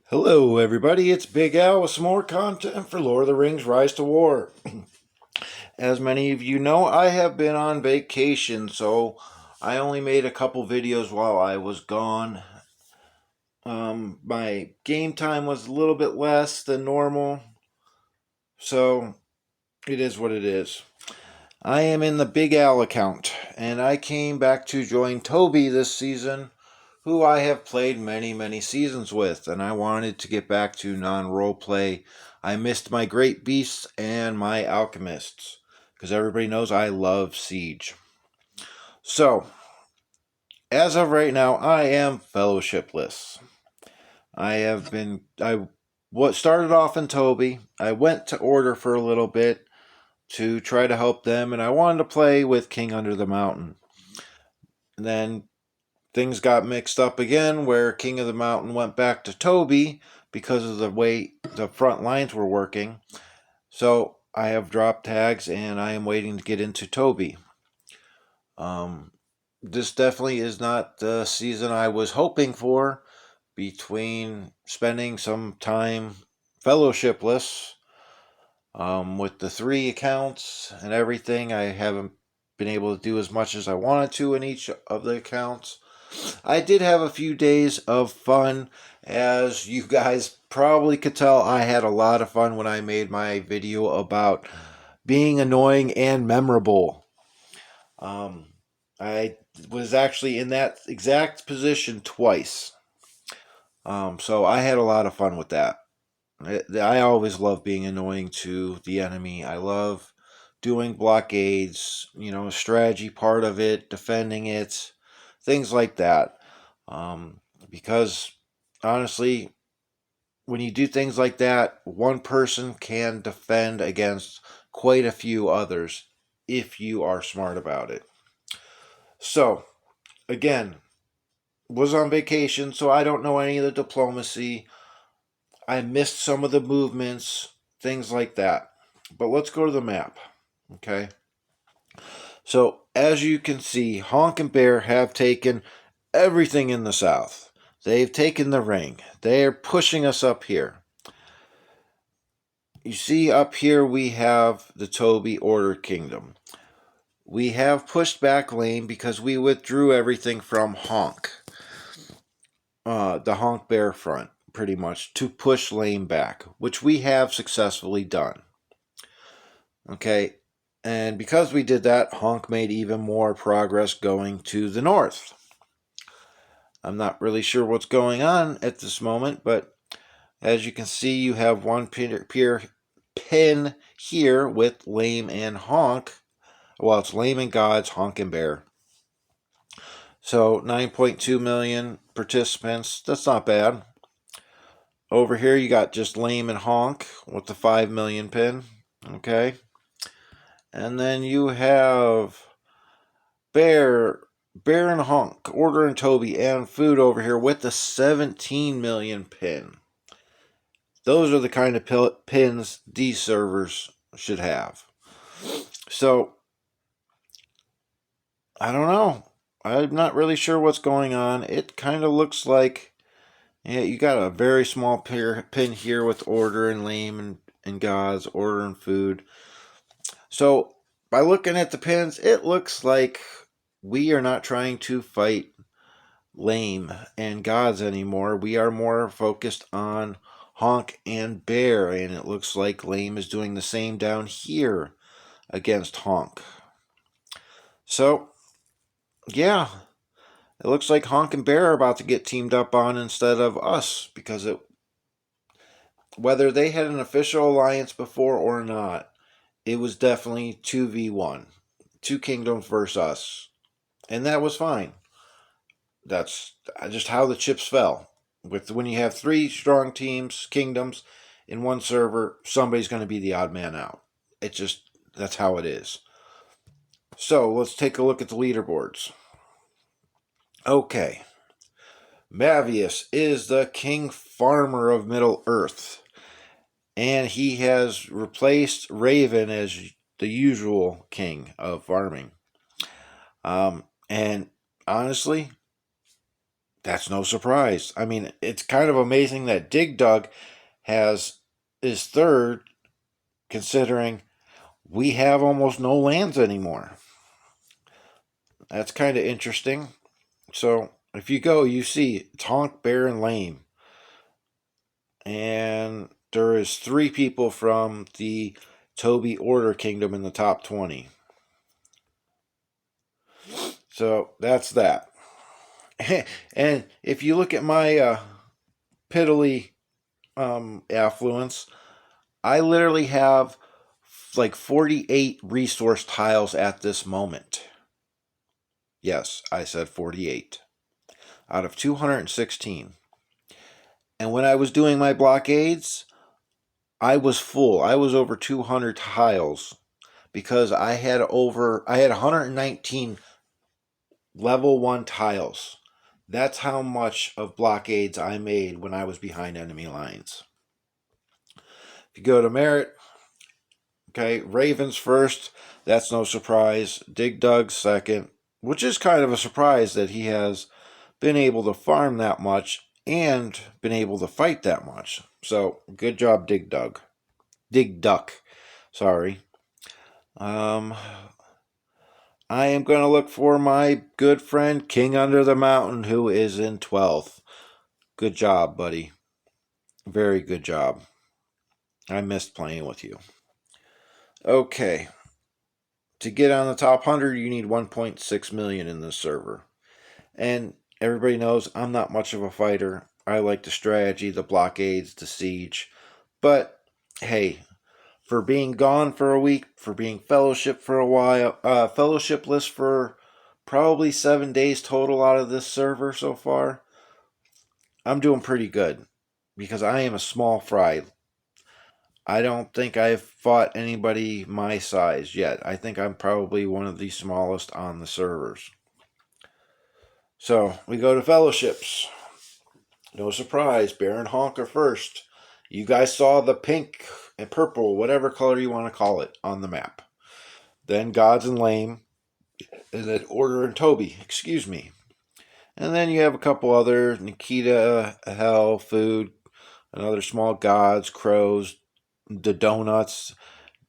Hello, everybody. It's Big Al with some more content for Lord of the Rings Rise to War. As many of you know, I have been on vacation, so I only made a couple videos while I was gone. My game time was a little bit less than normal, so it is what it is. I am in the Big Al account, and I came back to join Toby this season, who I have played many seasons with, and I wanted to get back to non-roleplay. I missed my Great Beasts and my Alchemists, because everybody knows I love Siege. So, as of right now, I am fellowshipless. I what started off in Toby. I went to Order for a little bit to try to help them, and I wanted to play with King Under the Mountain. And then things got mixed up again, where King of the Mountain went back to Toby because of the way the front lines were working. So I have dropped tags, and I am waiting to get into Toby. This definitely is not the season I was hoping for. Between spending some time fellowshipless with the 3 accounts and everything, I haven't been able to do as much as I wanted to in each of the accounts. I did have a few days of fun. As you guys probably could tell, I had a lot of fun when I made my video about being annoying and memorable. I was actually in that exact position twice. So I had a lot of fun with that. I always love being annoying to the enemy. I love doing blockades, strategy part of it, defending it, things like that. Because honestly, when you do things like that, one person can defend against quite a few others if you are smart about it. So, again, was on vacation, so I don't know any of the diplomacy. I missed some of the movements, things like that. But let's go to the map. Okay. So, as you can see, Honk and Bear have taken everything in the south. They've taken the ring. They are pushing us up here. You see, up here we have the Toby Order Kingdom. We have pushed back Lane because we withdrew everything from Honk, the Honk Bear front, pretty much, to push Lane back, which we have successfully done. Okay, and because we did that, Honk made even more progress going to the north. I'm not really sure what's going on at this moment, but as you can see, you have one pin here with Lame and Honk. Well, it's Lame and Gods, Honk and Bear. So 9.2 million participants. That's not bad. Over here, you got just Lame and Honk with the 5 million pin. Okay. And then you have Bear and Honk, Order and Toby, and Food over here with the 17 million pin. Those are the kind of pins these servers should have. So, I don't know. I'm not really sure what's going on. It kind of looks like, yeah, you got a very small pin here with Order and Lame and Gods, Order and Food. So, by looking at the pins, it looks like we are not trying to fight Lame and Gods anymore. We are more focused on Honk and Bear, and it looks like Lame is doing the same down here against Honk. So, yeah, it looks like Honk and Bear are about to get teamed up on instead of us, because whether they had an official alliance before or not, it was definitely 2v1. 2 kingdoms versus us. And that was fine. That's just how the chips fell. When you have 3 strong kingdoms in one server, somebody's going to be the odd man out. That's how it is. So let's take a look at the leaderboards. Okay. Mavius is the king farmer of Middle Earth, and he has replaced Raven as the usual king of farming. And honestly, That's no surprise. I mean, it's kind of amazing that Dig Dug is third, considering we have almost no lands anymore. That's kind of interesting. So if you go, you see it's Honk, Bear, and Lame. And there is 3 people from the Toby Order Kingdom in the top 20. So that's that. And if you look at my piddly affluence, I literally have like 48 resource tiles at this moment. Yes, I said 48 out of 216. And when I was doing my blockades, I was full. I was over 200 tiles because I had 119 level 1 tiles. That's how much of blockades I made when I was behind enemy lines. If you go to merit, okay, Ravens first. That's no surprise. Dig Dug second, which is kind of a surprise that he has been able to farm that much and been able to fight that much. So good job, Dig Dug. Dig Duck. Sorry. I am going to look for my good friend King Under the Mountain, who is in 12th. Good job, buddy. Very good job. I missed playing with you. Okay. To get on the top 100, you need 1.6 million in this server. And everybody knows I'm not much of a fighter. I like the strategy, the blockades, the siege. But hey, for being gone for a week, for being fellowship for a while, fellowshipless for probably 7 days total out of this server so far, I'm doing pretty good because I am a small fry. I don't think I've fought anybody my size yet. I think I'm probably one of the smallest on the servers. So we go to fellowships. No surprise, Bear and Honk are first. You guys saw the pink and purple, whatever color you want to call it, on the map. Then Gods and Lame, and then Order and Toby, excuse me. And then you have a couple other, Nikita, Hell, Food, and other small gods, Crows, the Donuts,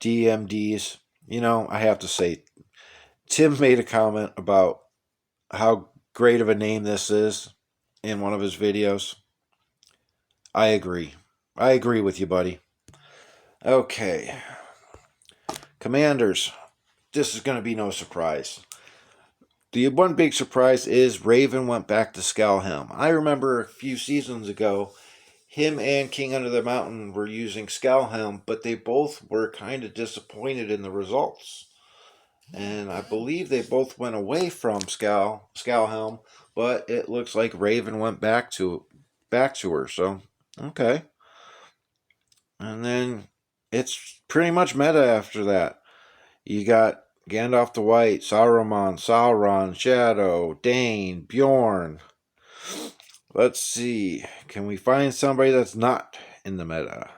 DMDs. You know, I have to say, Tim made a comment about how great of a name this is in one of his videos. I agree. I agree with you, buddy. Okay. Commanders. This is going to be no surprise. The one big surprise is Raven went back to Scalhelm. I remember a few seasons ago, him and King Under the Mountain were using Scalhelm, but they both were kind of disappointed in the results. And I believe they both went away from Scalhelm, but it looks like Raven went back to her. So, okay. And then it's pretty much meta after that. You got Gandalf the White, Saruman, Sauron, Shadow, Dane, Bjorn. Let's see. Can we find somebody that's not in the meta?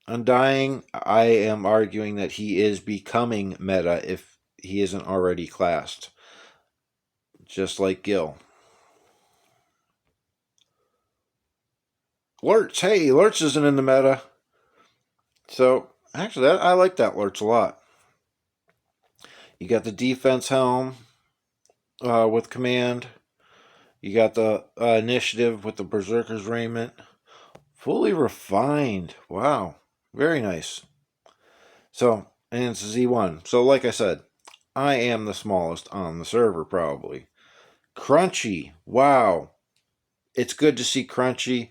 Undying, I am arguing that he is becoming meta if he isn't already classed. Just like Gil. Lurch, hey, Lurch isn't in the meta. So, actually, I like that Lurch a lot. You got the defense helm with command. You got the initiative with the Berserker's raiment. Fully refined. Wow. Very nice. So, and it's Z1. So, like I said, I am the smallest on the server, probably. Crunchy. Wow. It's good to see Crunchy.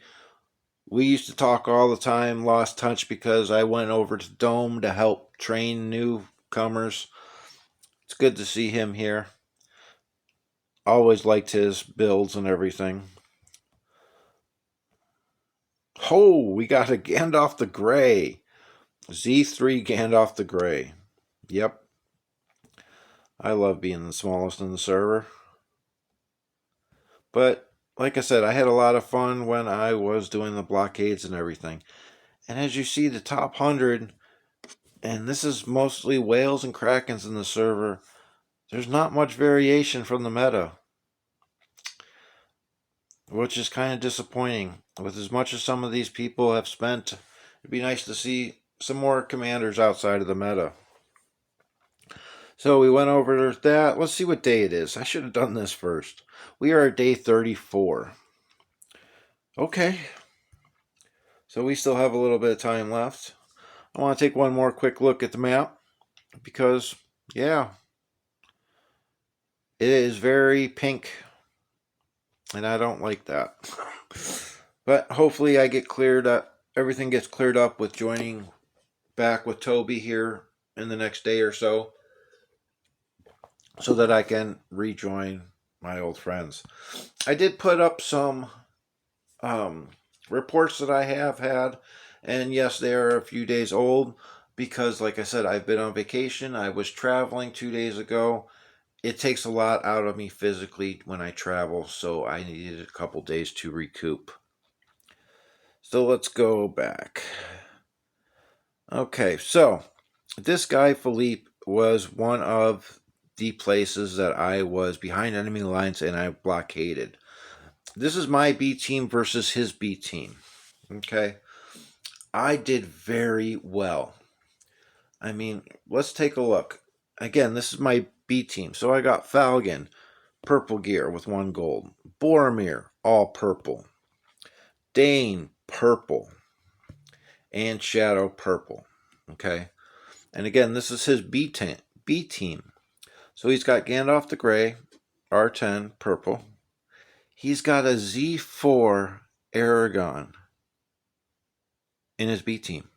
We used to talk all the time, lost touch because I went over to Dome to help train newcomers. It's good to see him here. Always liked his builds and everything. Oh, we got a Gandalf the Grey. Z3 Gandalf the Grey. Yep. I love being the smallest in the server. But, like I said, I had a lot of fun when I was doing the blockades and everything. And as you see, the top 100, and this is mostly whales and krakens in the server, there's not much variation from the meta. which is kind of disappointing. With as much as some of these people have spent, it'd be nice to see some more commanders outside of the meta. So we went over that. Let's see what day it is. I should have done this first. We are at day 34. Okay. So we still have a little bit of time left. I want to take one more quick look at the map because, yeah, it is very pink and I don't like that. But hopefully I get cleared up. Everything gets cleared up with joining back with Toby here in the next day or so that I can rejoin my old friends. I did put up some reports that I have had, and yes, they are a few days old because, like I said, I've been on vacation. I was traveling 2 days ago. It takes a lot out of me physically when I travel, so I needed a couple days to recoup. So let's go back. Okay, so this guy, Philippe, was one of the places that I was behind enemy lines and I blockaded. This is my B team versus his B team. Okay, I did very well. I mean, let's take a look. Again, this is my B team. So I got Falcon, purple gear with 1 gold. Boromir, all purple. Dane, purple. And Shadow, purple. Okay. And again, this is his B team. So he's got Gandalf the Grey, R10, purple. He's got a Z4 Aragon in his B team.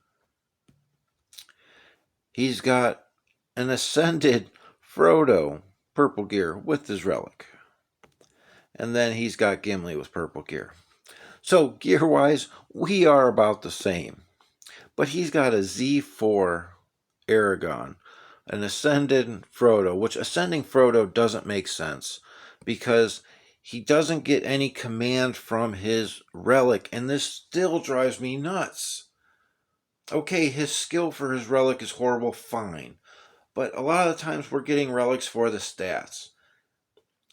He's got an Ascended Frodo, purple gear with his relic. And then he's got Gimli with purple gear. So gear-wise, we are about the same. But he's got a Z4 Aragon, an Ascended Frodo, which Ascending Frodo doesn't make sense because he doesn't get any command from his relic, and this still drives me nuts. Okay, his skill for his relic is horrible, fine. But a lot of the times we're getting relics for the stats.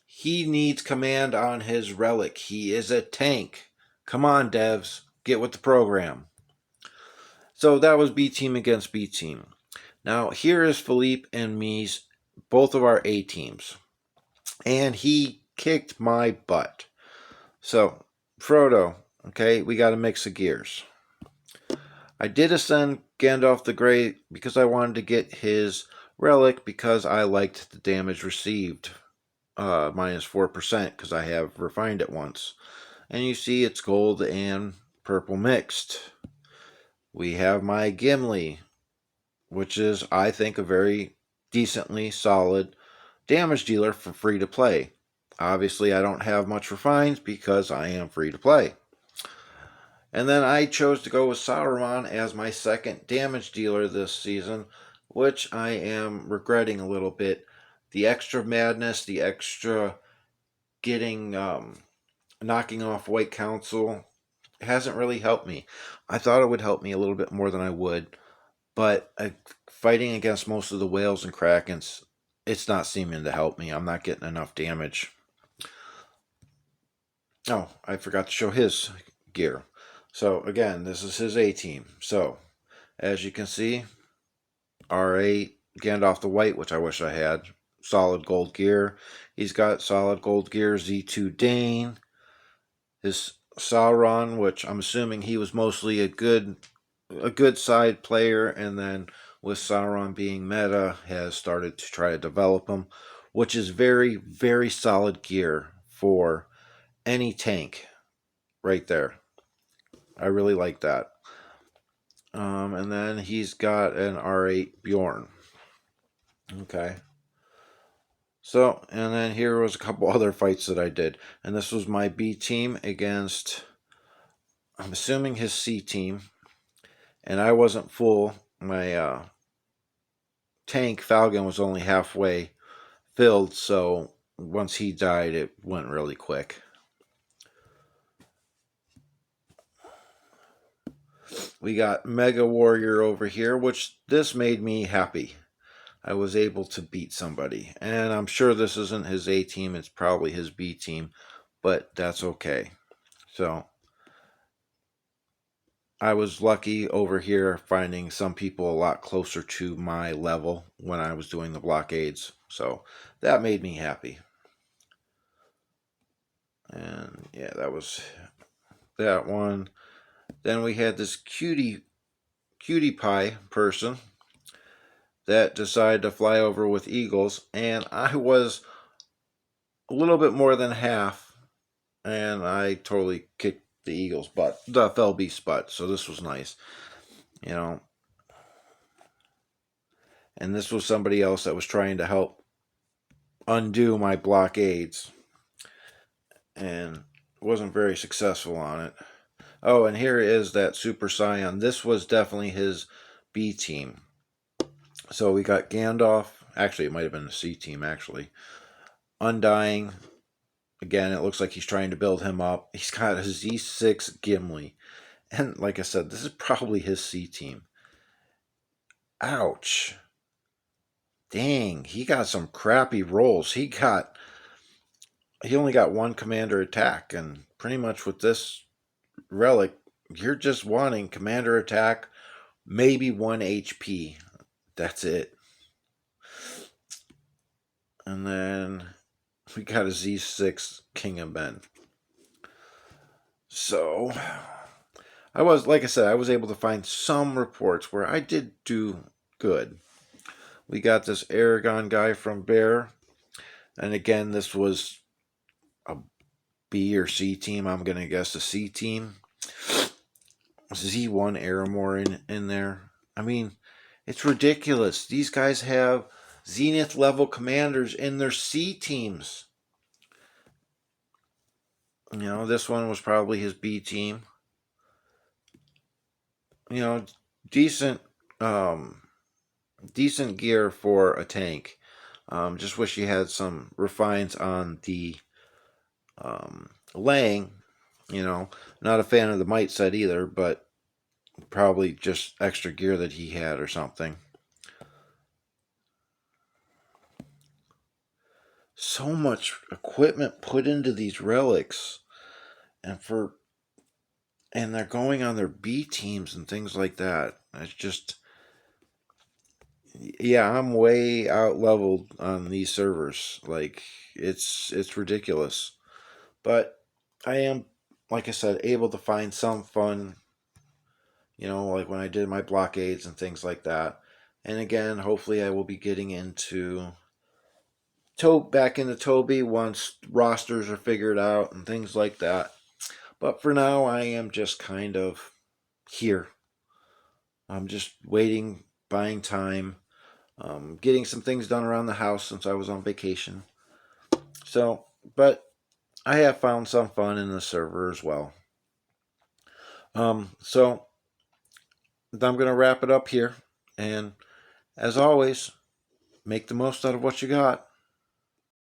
He needs command on his relic. He is a tank. Come on, devs. Get with the program. So that was B team against B team. Now, here is Philippe and me's, both of our A teams. And he kicked my butt. So, Frodo, okay, we got a mix of gears. I did ascend Gandalf the Grey because I wanted to get his relic because I liked the damage received. Minus 4% because I have refined it once. And you see it's gold and purple mixed. We have my Gimli, which is, I think, a very decently solid damage dealer for free to play. Obviously, I don't have much refines because I am free to play. And then I chose to go with Sauron as my second damage dealer this season, which I am regretting a little bit. The extra madness, the extra getting, knocking off White Council hasn't really helped me. I thought it would help me a little bit more than I would, but fighting against most of the whales and krakens, it's not seeming to help me. I'm not getting enough damage. Oh, I forgot to show his gear. So again, this is his A team. So as you can see, R8 Gandalf the White, which I wish I had, solid gold gear. He's got solid gold gear. Z2 Dane, his Sauron, which I'm assuming he was mostly a good side player, and then with Sauron being meta, has started to try to develop him, which is very, very solid gear for any tank right there. I really like that. And then he's got an R8 Bjorn. Okay. So, and then here was a couple other fights that I did. And this was my B team against, I'm assuming, his C team. And I wasn't full. My tank, Falcon, was only halfway filled. So once he died, it went really quick. We got Mega Warrior over here, which this made me happy. I was able to beat somebody. And I'm sure this isn't his A team, it's probably his B team, but that's okay. So I was lucky over here finding some people a lot closer to my level when I was doing the blockades. So that made me happy. And yeah, that was that one. Then we had this cutie pie person that decided to fly over with eagles, and I was a little bit more than half, and I totally kicked the eagle's butt, the fell beast's butt. So this was nice, you know. And this was somebody else that was trying to help undo my blockades, and wasn't very successful on it. Oh, and here is that Super Scion. This was definitely his B team. So we got Gandalf. Actually, it might have been the C team, actually. Undying. Again, it looks like he's trying to build him up. He's got a Z6 Gimli. And like I said, this is probably his C team. Ouch. Dang, he got some crappy rolls. He only got one commander attack, and pretty much with this relic, you're just wanting commander attack, maybe 1 HP. That's it. And then we got a Z6 King of Men. So like I said, I was able to find some reports where I did do good. We got this Aragon guy from Bear. And again, this was a B or C team. I'm going to guess a C team. Z1 Aramore in there. I mean, it's ridiculous. These guys have Zenith level commanders in their C teams. You know, this one was probably his B team. You know, decent decent gear for a tank. Just wish he had some refines on the laying. You know, not a fan of the might set either, but probably just extra gear that he had or something. So much equipment put into these relics, and they're going on their B teams and things like that. It's just, yeah, I'm way out leveled on these servers. Like it's ridiculous. But I am, like I said, able to find some fun, like when I did my blockades and things like that. And again, hopefully I will be getting back into Toby once rosters are figured out and things like that. But for now, I am just kind of here. I'm just waiting, buying time, getting some things done around the house since I was on vacation. So, but I have found some fun in the server as well. So I'm going to wrap it up here. And as always, make the most out of what you got.